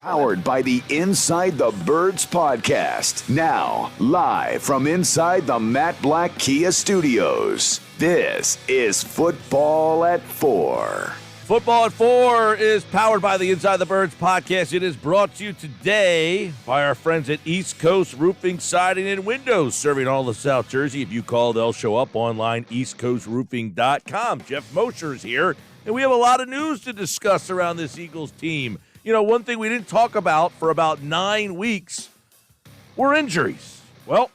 Powered by the Inside the Birds podcast. Now, live from inside the Matt Black Kia Studios. This is Football at 4. Football at 4 is powered by the Inside the Birds podcast. It is brought to you today by our friends at East Coast Roofing, Siding, and Windows, serving all of South Jersey. If you call, they'll show up online, eastcoastroofing.com. Geoff Mosher is here, and we have a lot of news to discuss around this Eagles team. You know, one thing we didn't talk about for about 9 weeks were injuries. Well,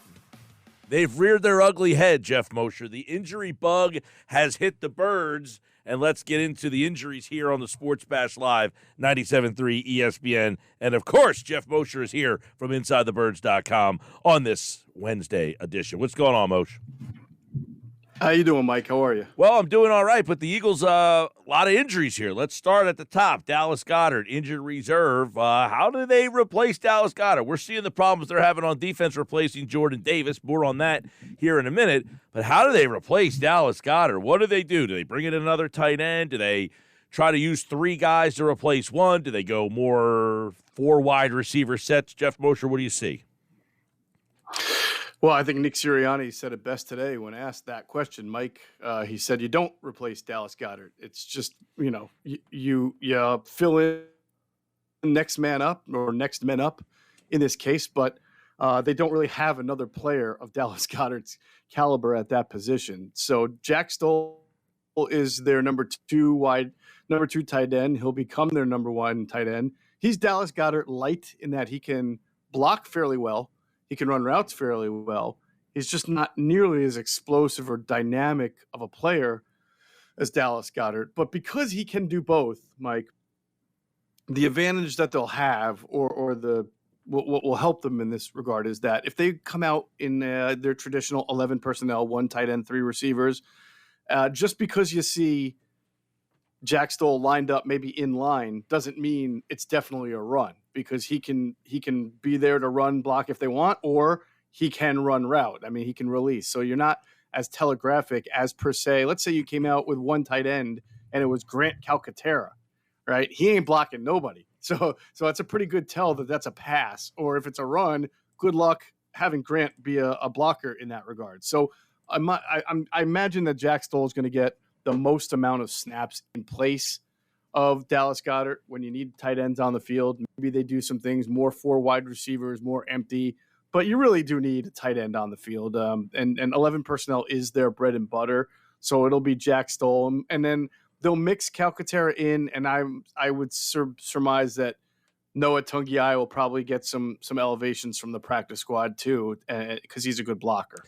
they've reared their ugly head, Geoff Mosher. The injury bug has hit the Birds, and let's get into the injuries here on the Sports Bash Live, 97.3 ESPN. And, of course, Geoff Mosher is here from InsideTheBirds.com on this Wednesday edition. What's going on, Mosher? How you doing, Mike? How are you? Well, I'm doing all right, but the Eagles, a lot of injuries here. Let's start at the top. Dallas Goedert, injured reserve. How do they replace Dallas Goedert? We're seeing the problems they're having on defense replacing Jordan Davis. More on that here in a minute. But how do they replace Dallas Goedert? What do? Do they bring in another tight end? Do they try to use 3 guys to replace one? Do they go more 4 wide receiver sets? Geoff Mosher, what do you see? Well, I think Nick Sirianni said it best today when asked that question, Mike. He said, you don't replace Dallas Goedert. It's just, you fill in next man up or next men up in this case, but they don't really have another player of Dallas Goedert's caliber at that position. So Jack Stoll is their number two tight end. He'll become their number 1 tight end. He's Dallas Goedert light in that he can block fairly well. He can run routes fairly well. He's just not nearly as explosive or dynamic of a player as Dallas Goedert. But because he can do both, Mike, the advantage that they'll have or the what will help them in this regard is that if they come out in their traditional 11 personnel, 1 tight end, 3 receivers, just because you see Jack Stoll lined up maybe in line doesn't mean it's definitely a run, because he can be there to run block if they want, or he can run route. I mean, he can release. So you're not as telegraphic as per se. Let's say you came out with 1 tight end and it was Grant Calcaterra, right? He ain't blocking nobody. So that's a pretty good tell that that's a pass. Or if it's a run, good luck having Grant be a blocker in that regard. So I imagine that Jack Stoll is going to get the most amount of snaps in place of Dallas Goedert when you need tight ends on the field. Maybe they do some things, more 4 wide receivers, more empty, but you really do need a tight end on the field. And 11 personnel is their bread and butter. So it'll be Jack Stoll. And then they'll mix Calcaterra in, and I would surmise that Noah Tungiai will probably get some elevations from the practice squad too, because he's a good blocker.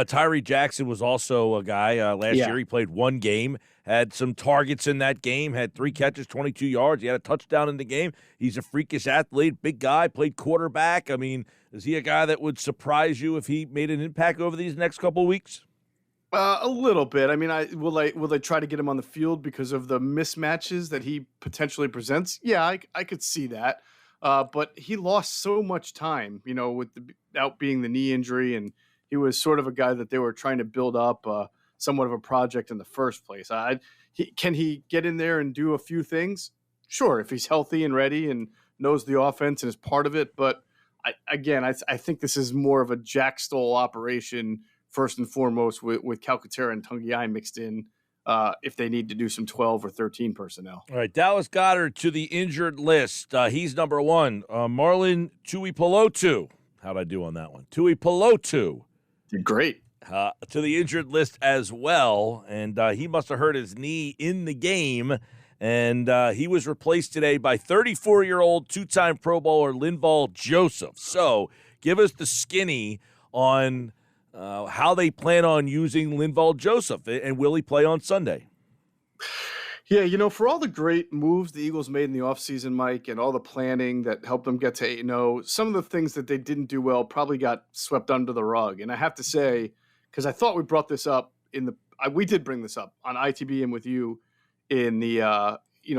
Tyree Jackson was also a guy last year. He played 1 game, had some targets in that game, had 3 catches, 22 yards. He had a touchdown in the game. He's a freakish athlete, big guy, played quarterback. I mean, is he a guy that would surprise you if he made an impact over these next couple of weeks? A little bit. I mean, will they try to get him on the field because of the mismatches that he potentially presents? Yeah, I could see that. But he lost so much time, without being the knee injury, and he was sort of a guy that they were trying to build up somewhat of a project in the first place. Can he get in there and do a few things? Sure, if he's healthy and ready and knows the offense and is part of it. But I think this is more of a Jack Stoll operation first and foremost with Calcaterra and Tungiai mixed in. If they need to do some 12 or 13 personnel. All right, Dallas Goedert to the injured list. He's number 1. Marlon Tuipulotu. How'd I do on that one? Tuipulotu. Great. To the injured list as well, and he must have hurt his knee in the game, and he was replaced today by 34-year-old 2-time Pro Bowler Linval Joseph. So give us the skinny on how they plan on using Linval Joseph, and will he play on Sunday? Yeah, for all the great moves the Eagles made in the offseason, Mike, and all the planning that helped them get to 8-0, some of the things that they didn't do well probably got swept under the rug. And I have to say, because I thought we brought this up we did bring this up on ITB and with you in the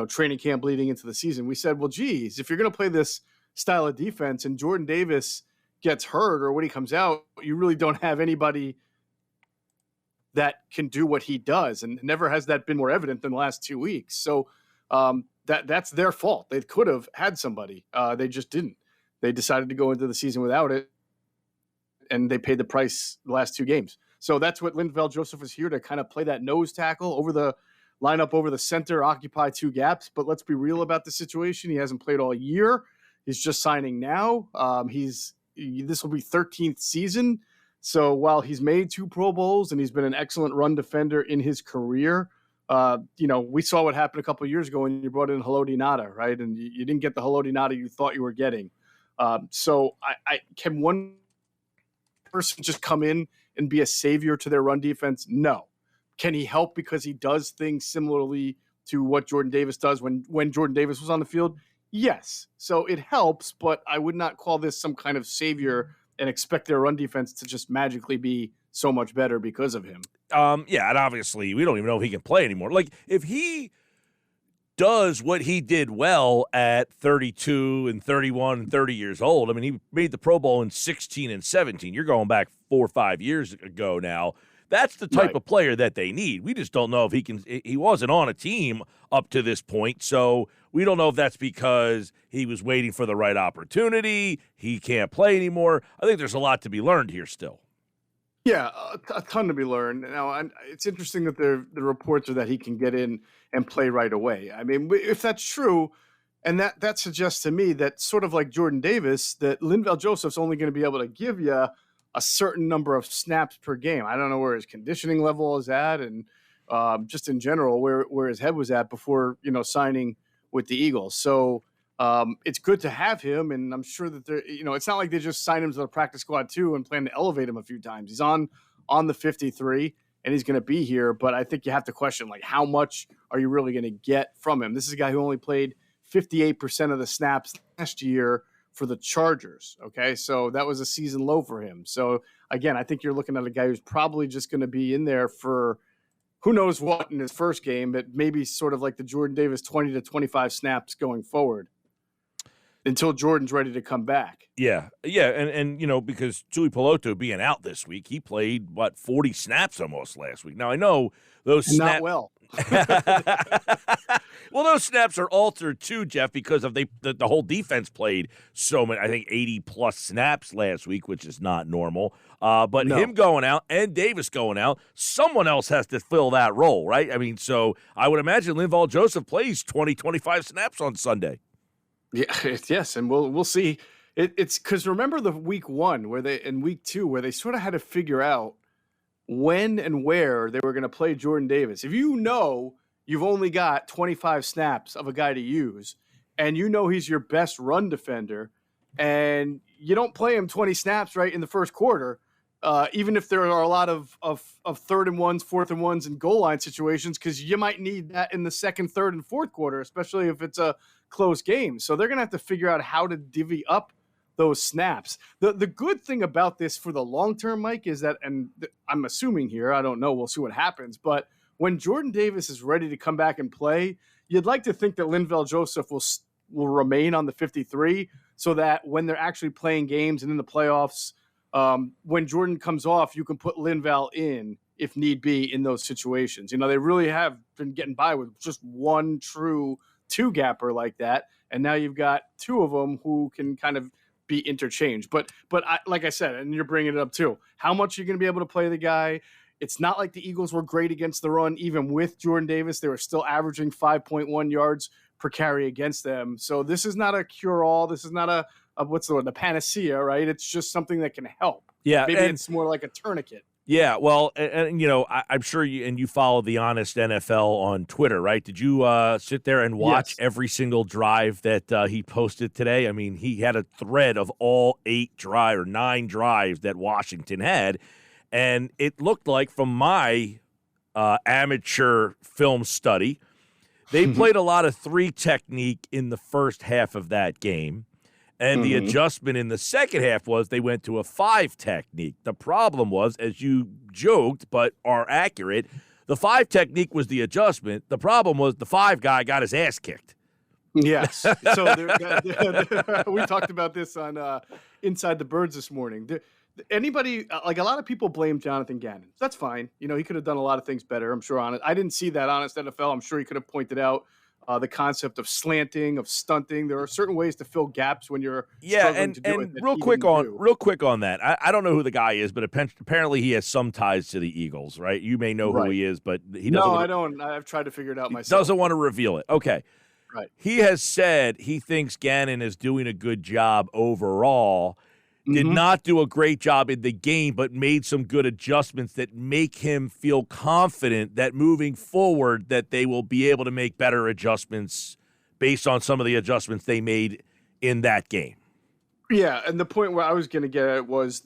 training camp leading into the season. We said, well, geez, if you're going to play this style of defense and Jordan Davis gets hurt or when he comes out, you really don't have anybody that can do what he does. And never has that been more evident than the last 2 weeks. So that's their fault. They could have had somebody. They just didn't. They decided to go into the season without it, and they paid the price the last 2 games. So that's what Linval Joseph is here to kind of play that nose tackle over the lineup, over the center, occupy 2 gaps. But let's be real about the situation. He hasn't played all year. He's just signing now. This will be 13th season. So while he's made 2 Pro Bowls and he's been an excellent run defender in his career, we saw what happened a couple of years ago when you brought in Haloti Ngata, right? And you didn't get the Haloti Ngata you thought you were getting. So I can one person just come in and be a savior to their run defense? No. Can he help because he does things similarly to what Jordan Davis does when Jordan Davis was on the field? Yes. So it helps, but I would not call this some kind of savior and expect their run defense to just magically be so much better because of him. Yeah, and obviously we don't even know if he can play anymore. Like, if he does what he did well at 32 and 31 and 30 years old, I mean, he made the Pro Bowl in 16 and 17. You're going back 4 or 5 years ago now. That's the type of player that they need. We just don't know if he can. He wasn't on a team up to this point, so we don't know if that's because he was waiting for the right opportunity. He can't play anymore. I think there's a lot to be learned here still. Yeah, a ton to be learned. Now, it's interesting that the reports are that he can get in and play right away. I mean, if that's true, and that suggests to me that sort of like Jordan Davis, that Linval Joseph's only going to be able to give you a certain number of snaps per game. I don't know where his conditioning level is at, and just in general where his head was at before signing with the Eagles. So it's good to have him, and I'm sure that it's not like they just signed him to the practice squad too and plan to elevate him a few times. He's on the 53, and he's going to be here. But I think you have to question, like, how much are you really going to get from him? This is a guy who only played 58% of the snaps last year for the Chargers. Okay, so that was a season low for him. So again, I think you're looking at a guy who's probably just going to be in there for who knows what in his first game, but maybe sort of like the Jordan Davis 20 to 25 snaps going forward until Jordan's ready to come back. Yeah. And because Tui Peloto being out this week, he played, 40 snaps almost last week. Now, I know those snaps. Not well. Well, those snaps are altered too, Geoff, because of the whole defense played so many, I think 80-plus snaps last week, which is not normal. But him going out and Davis going out, someone else has to fill that role, right? I mean, so I would imagine Linval Joseph plays 20, 25 snaps on Sunday. Yeah, yes, and we'll see. It's because remember the week 1 and week 2 where they sort of had to figure out when and where they were going to play Jordan Davis. If you've only got 25 snaps of a guy to use, and he's your best run defender, and you don't play him 20 snaps right in the first quarter, even if there are a lot of 3rd and 1s, 4th and 1s, and goal line situations, because you might need that in the 2nd, 3rd, and 4th quarter, especially if it's a close game. So they're going to have to figure out how to divvy up those snaps. The good thing about this for the long term, Mike, is that, and I'm assuming here, I don't know, we'll see what happens, but when Jordan Davis is ready to come back and play, you'd like to think that Linval Joseph will remain on the 53 so that when they're actually playing games and in the playoffs, when Jordan comes off, you can put Linval in if need be in those situations. They really have been getting by with just one true 2-gapper like that, and now you've got 2 of them who can kind of be interchanged. But like I said, and you're bringing it up too, how much are you going to be able to play the guy? It's not like the Eagles were great against the run. Even with Jordan Davis, they were still averaging 5.1 yards per carry against them. So this is not a cure-all. This is not a panacea, right? It's just something that can help. Yeah, maybe it's more like a tourniquet. Yeah, well, and I'm sure you follow the Honest NFL on Twitter, right? Did you sit there and watch every single drive that he posted today? I mean, he had a thread of all 9 drives that Washington had. And it looked like, from my amateur film study, they played a lot of 3 technique in the first half of that game. And the adjustment in the second half was they went to a 5 technique. The problem was, as you joked but are accurate, the 5 technique was the adjustment. The problem was the 5 guy got his ass kicked. Yes. So we talked about this on Inside the Birds this morning. Anybody, like, a lot of people blame Jonathan Gannon. That's fine. He could have done a lot of things better, I'm sure. I didn't see that Honest NFL. I'm sure he could have pointed out the concept of slanting, of stunting. There are certain ways to fill gaps when you're Yeah, struggling to do it. and that real he quick didn't do. on that. I don't know who the guy is, but apparently he has some ties to the Eagles, right? You may know who Right. he is, but he doesn't. No, wanna, I don't. I've tried to figure it out he myself. doesn't want to reveal it. Okay. Right. He has said he thinks Gannon is doing a good job overall. Did not do a great job in the game, but made some good adjustments that make him feel confident that moving forward that they will be able to make better adjustments based on some of the adjustments they made in that game. Yeah, and the point where I was going to get at was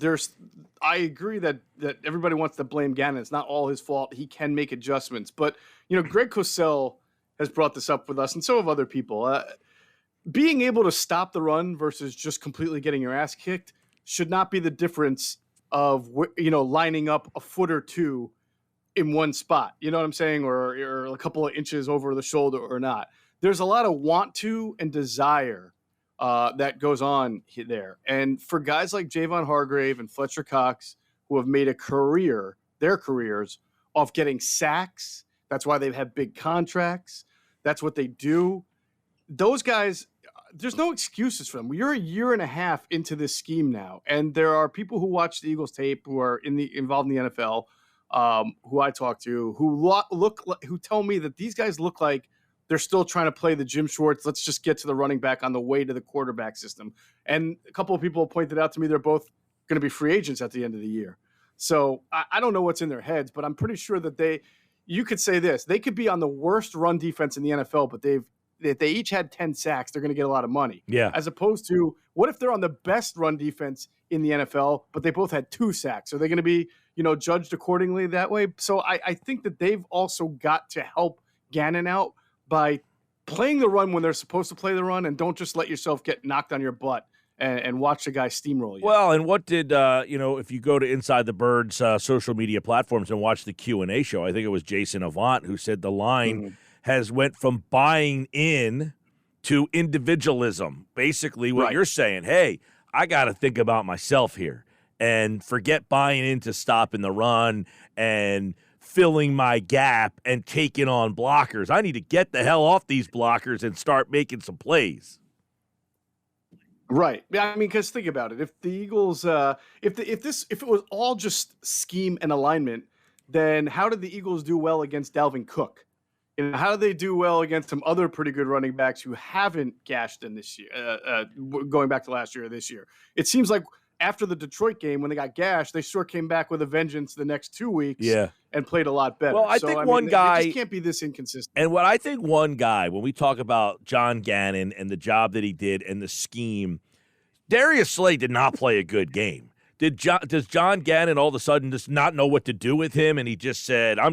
I agree that everybody wants to blame Gannon. It's not all his fault. He can make adjustments. But, Greg Cosell has brought this up with us, and so have other people. Being able to stop the run versus just completely getting your ass kicked should not be the difference of, lining up a foot or two in one spot. You know what I'm saying? Or a couple of inches over the shoulder or not. There's a lot of want to and desire that goes on there. And for guys like Javon Hargrave and Fletcher Cox, who have made their careers off getting sacks, that's why they've had big contracts. That's what they do. Those guys, there's no excuses for them. You're a year and a half into this scheme now, and there are people who watch the Eagles tape who are involved in the NFL, who I talk to, who tell me that these guys look like they're still trying to play the Jim Schwartz, let's just get to the running back on the way to the quarterback system. And a couple of people pointed out to me they're both going to be free agents at the end of the year. So I don't know what's in their heads, but I'm pretty sure that you could say this, they could be on the worst run defense in the NFL, but if they each had 10 sacks, they're going to get a lot of money. Yeah. As opposed to, what if they're on the best run defense in the NFL, but they both had 2 sacks? Are they going to be, judged accordingly that way? So I think that they've also got to help Gannon out by playing the run when they're supposed to play the run, and don't just let yourself get knocked on your butt and watch the guy steamroll you. Well, and what did, if you go to Inside the Birds social media platforms and watch the Q&A show, I think it was Jason Avant who said the line has went from buying in to individualism. Basically what you're saying, hey, I got to think about myself here and forget buying into stopping the run and filling my gap and taking on blockers. I need to get the hell off these blockers and start making some plays. Right. Yeah, I mean, because think about it. If the Eagles, if it was all just scheme and alignment, then how did the Eagles do well against Dalvin Cook? How do they do well against some other pretty good running backs who haven't gashed in this year, going back to last year or this year? It seems like after the Detroit game, when they got gashed, they sure came back with a vengeance the next 2 weeks and played a lot better. Well, I think one guy it just can't be this inconsistent. And what I think one guy, when we talk about John Gannon and the job that he did and the scheme, Darius Slay did not play a good game. Does John Gannon all of a sudden just not know what to do with him? And he just said, I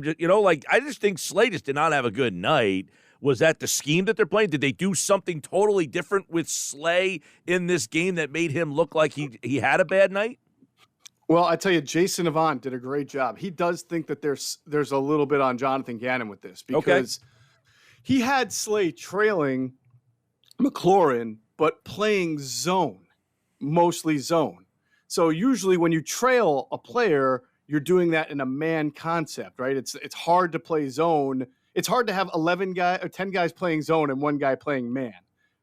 just think Slay just did not have a good night. Was that the scheme that they're playing? Did they do something totally different with Slay in this game that made him look like he had a bad night? Well, I tell you, Jason Avant did a great job. He does think that there's a little bit on Jonathan Gannon with this because he had Slay trailing McLaurin, but playing zone, mostly zone. So usually when you trail a player, you're doing that in a man concept, right? It's hard to play zone. It's hard to have 10 guys playing zone and one guy playing man.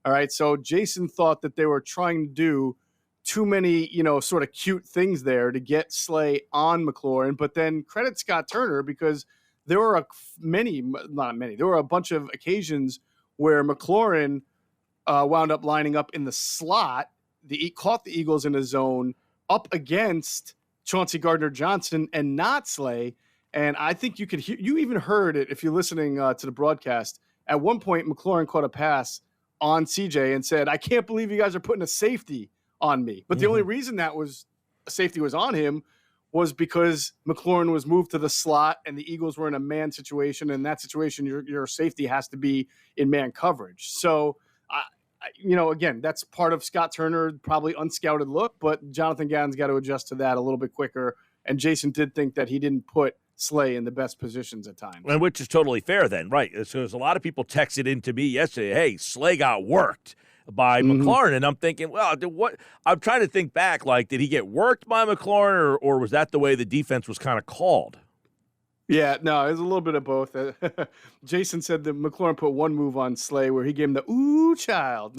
All right. So Jason thought that they were trying to do too many, sort of cute things there to get Slay on McLaurin. But then credit Scott Turner, because there were there were a bunch of occasions where McLaurin wound up lining up in the slot. Caught the Eagles in a zone up against Chauncey Gardner-Johnson and not Slay. And I think you could hear, you even heard it if you're listening to the broadcast. At one point, McLaurin caught a pass on CJ and said, I can't believe you guys are putting a safety on me. But the only reason that was a safety was on him was because McLaurin was moved to the slot and the Eagles were in a man situation. And in that situation, your safety has to be in man coverage. So, again, that's part of Scott Turner, probably unscouted look, but Jonathan Gannon's got to adjust to that a little bit quicker. And Jason did think that he didn't put Slay in the best positions at times. And which is totally fair then, right? So there's a lot of people texted into me yesterday, hey, Slay got worked by McLaurin. And I'm thinking, well, I'm trying to think back, like, did he get worked by McLaurin or was that the way the defense was kind of called? Yeah, no, it was a little bit of both. Jason said that McLaurin put one move on Slay where he gave him the ooh child.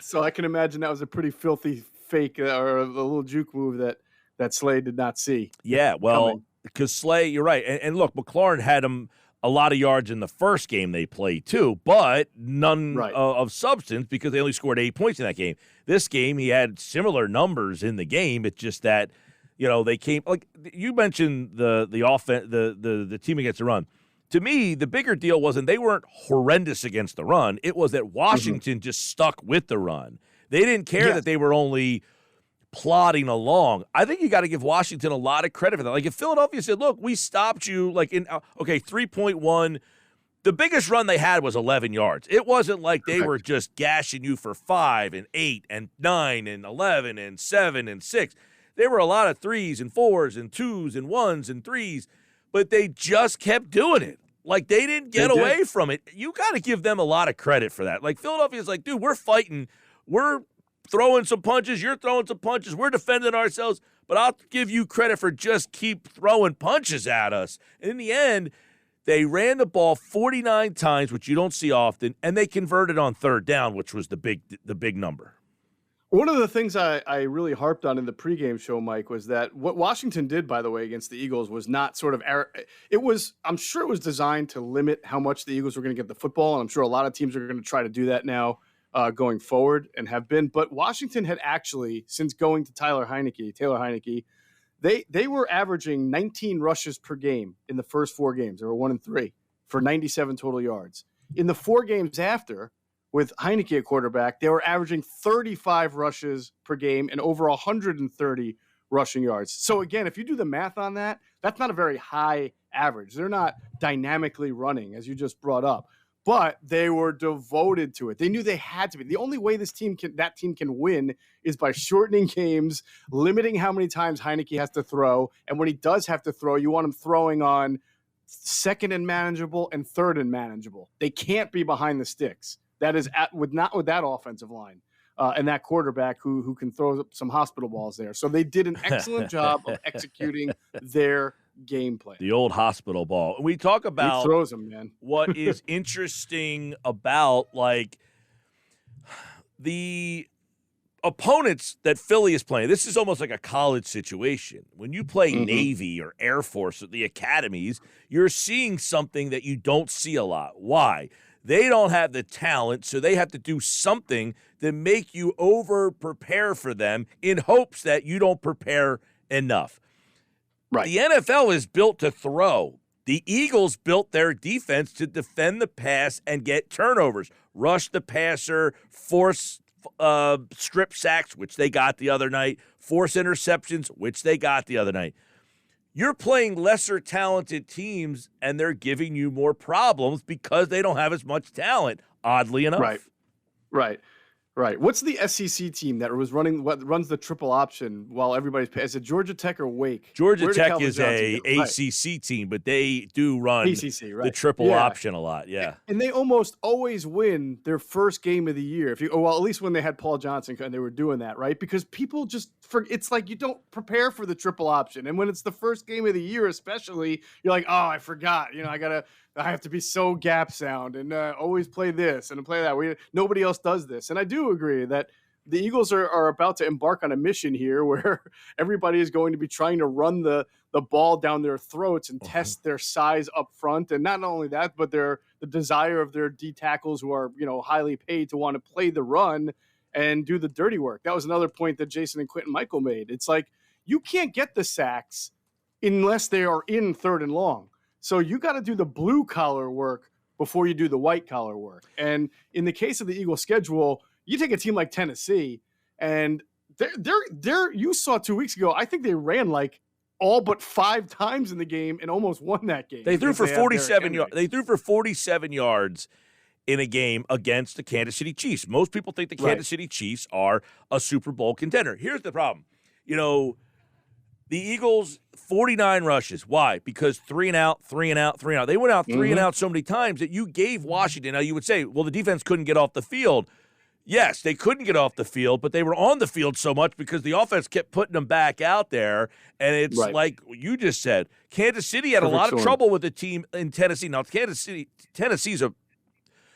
So I can imagine that was a pretty filthy fake or a little juke move that Slay did not see Yeah, well, coming. because Slay, you're right. And look, McLaurin had him a lot of yards in the first game they played too, but none Right. of substance because they only scored 8 points in that game. This game, he had similar numbers in the game. It's just that, they came like you mentioned the offense, the team against the run. To me, the bigger deal wasn't they weren't horrendous against the run. It was that Washington just stuck with the run. They didn't care that they were only plodding along. I think you got to give Washington a lot of credit for that. Like if Philadelphia said, look, we stopped you like in 3.1, the biggest run they had was 11 yards. It wasn't like they were just gashing you for 5 and 8 and 9 and 11 and 7 and 6. There were a lot of 3s and 4s and 2s and 1s and 3s, but they just kept doing it. Like they didn't get away from it. You got to give them a lot of credit for that. Like Philadelphia's like, dude, we're fighting. We're throwing some punches. You're throwing some punches. We're defending ourselves. But I'll give you credit for just keep throwing punches at us. And in the end, they ran the ball 49 times, which you don't see often, and they converted on third down, which was the big number. One of the things I really harped on in the pregame show, Mike, was that what Washington did, by the way, against the Eagles was not sort of I'm sure it was designed to limit how much the Eagles were going to get the football. And I'm sure a lot of teams are going to try to do that now going forward and have been. But Washington had actually, since going to Taylor Heineke, they were averaging 19 rushes per game in the first 4 games. They were 1-3 for 97 total yards. In the 4 games after, with Heineke at quarterback, they were averaging 35 rushes per game and over 130 rushing yards. So again, if you do the math on that, that's not a very high average. They're not dynamically running, as you just brought up, but they were devoted to it. They knew they had to be. The only way that team can win is by shortening games, limiting how many times Heineke has to throw, and when he does have to throw, you want him throwing on second and manageable and third and manageable. They can't be behind the sticks. That is not with that offensive line and that quarterback who can throw some hospital balls there. So they did an excellent job of executing their game plan. The old hospital ball. We talk about he throws them, man. What is interesting about like the opponents that Philly is playing. This is almost like a college situation. When you play Navy or Air Force at the academies, you're seeing something that you don't see a lot. Why? They don't have the talent, so they have to do something to make you over-prepare for them in hopes that you don't prepare enough. Right. The NFL is built to throw. The Eagles built their defense to defend the pass and get turnovers, rush the passer, force strip sacks, which they got the other night, force interceptions, which they got the other night. You're playing lesser talented teams, and they're giving you more problems because they don't have as much talent, oddly enough. Right. What's the SEC team that runs the triple option while everybody's – is it Georgia Tech or Wake? Georgia Tech is a ACC team, but they do run ACC, right. the triple option a lot, yeah. And they almost always win their first game of the year. At least when they had Paul Johnson and they were doing that, right? Because people it's like you don't prepare for the triple option. And when it's the first game of the year especially, you're like, oh, I forgot. I have to be so gap sound and always play this and play that. Nobody else does this. And I do agree that the Eagles are about to embark on a mission here where everybody is going to be trying to run the ball down their throats and test their size up front. And not only that, but the desire of their D tackles who are, highly paid to want to play the run and do the dirty work. That was another point that Jason and Quentin Michael made. It's like you can't get the sacks unless they are in third and long. So you got to do the blue collar work before you do the white collar work. And in the case of the Eagles schedule, you take a team like Tennessee and they're you saw 2 weeks ago, I think they ran like all but 5 times in the game and almost won that game. They threw for 47 yards. They threw for 47 yards in a game against the Kansas City Chiefs. Most people think the Kansas City Chiefs are a Super Bowl contender. Here's the problem. The Eagles, 49 rushes. Why? Because 3 and out. They went out 3 and out so many times that you gave Washington. Now, you would say, well, the defense couldn't get off the field. Yes, they couldn't get off the field, but they were on the field so much because the offense kept putting them back out there. And it's like you just said, Kansas City had a lot of trouble with the team in Tennessee. Now, Tennessee's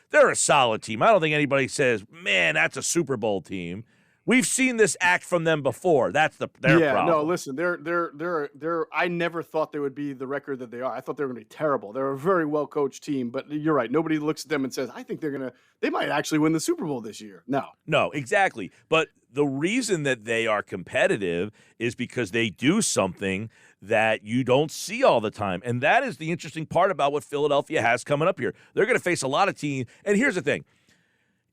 they're a solid team. I don't think anybody says, man, that's a Super Bowl team. We've seen this act from them before. That's their problem. Yeah, no, listen, they're. I never thought they would be the record that they are. I thought they were going to be terrible. They're a very well coached team, but you're right. Nobody looks at them and says, I think they might actually win the Super Bowl this year. No, exactly. But the reason that they are competitive is because they do something that you don't see all the time, and that is the interesting part about what Philadelphia has coming up here. They're going to face a lot of teams, and here's the thing.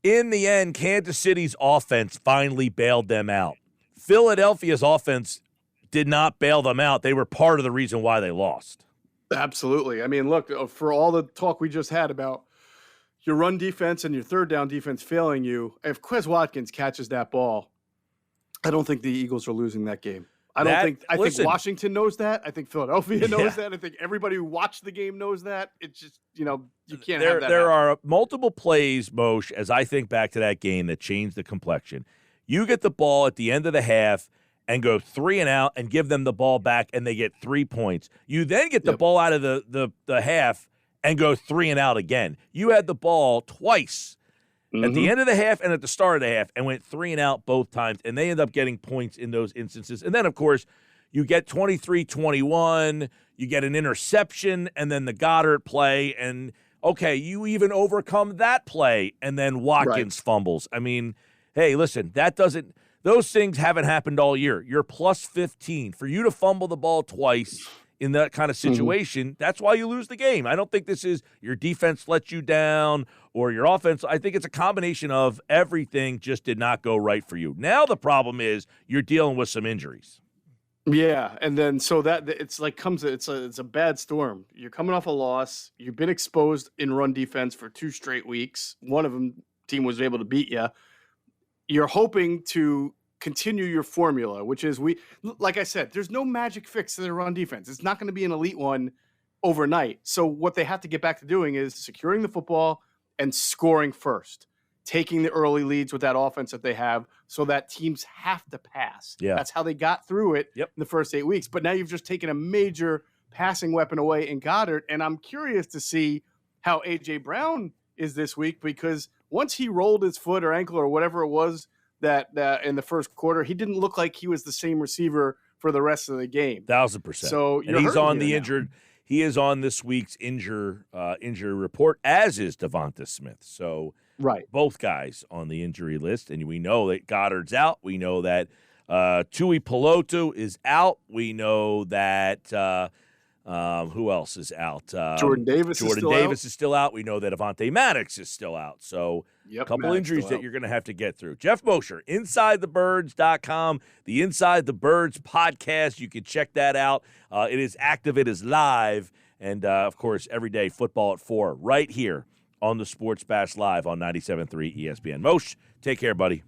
In the end, Kansas City's offense finally bailed them out. Philadelphia's offense did not bail them out. They were part of the reason why they lost. Absolutely. I mean, look, for all the talk we just had about your run defense and your third down defense failing you, if Quez Watkins catches that ball, I don't think the Eagles are losing that game. I think Washington knows that. I think Philadelphia knows that. I think everybody who watched the game knows that. It's just, you can't have that. There are multiple plays, Moshe, as I think back to that game that changed the complexion. You get the ball at the end of the half and go 3 and out and give them the ball back and they get 3 points. You then get the ball out of the half and go 3 and out again. You had the ball twice. At the end of the half and at the start of the half, and went 3 and out both times, and they end up getting points in those instances. And then, of course, you get 23-21, you get an interception, and then the Goddard play, and, okay, you even overcome that play, and then Watkins fumbles. I mean, hey, listen, those things haven't happened all year. You're plus 15. For you to fumble the ball twice in that kind of situation, that's why you lose the game. I don't think this is your defense let you down or your offense. I think it's a combination of everything just did not go right for you. Now the problem is you're dealing with some injuries. Yeah, and then so that it's like it's a bad storm. You're coming off a loss. You've been exposed in run defense for 2 straight weeks. One of them team was able to beat you. You're hoping to continue your formula, which is like I said, there's no magic fix to their run defense. It's not going to be an elite one overnight. So what they have to get back to doing is securing the football and scoring first, taking the early leads with that offense that they have so that teams have to pass. Yeah. That's how they got through it in the first 8 weeks. But now you've just taken a major passing weapon away in Goddard. And I'm curious to see how A.J. Brown is this week, because once he rolled his foot or ankle or whatever it was that in the first quarter, he didn't look like he was the same receiver for the rest of the game. 1,000%. So he's on the injured. He is on this week's injury report, as is Devonta Smith. So both guys on the injury list, and we know that Goddard's out. We know that Tui Pelotu is out. We know that who else is out? Jordan Davis is still out. We know that Avonte Maddox is still out. So a couple injuries that you're going to have to get through. Geoff Mosher, InsideTheBirds.com, the Inside the Birds podcast. You can check that out. It is active. It is live. And, of course, every day, football at 4 right here on the Sports Bash Live on 97.3 ESPN. Moshe, take care, buddy.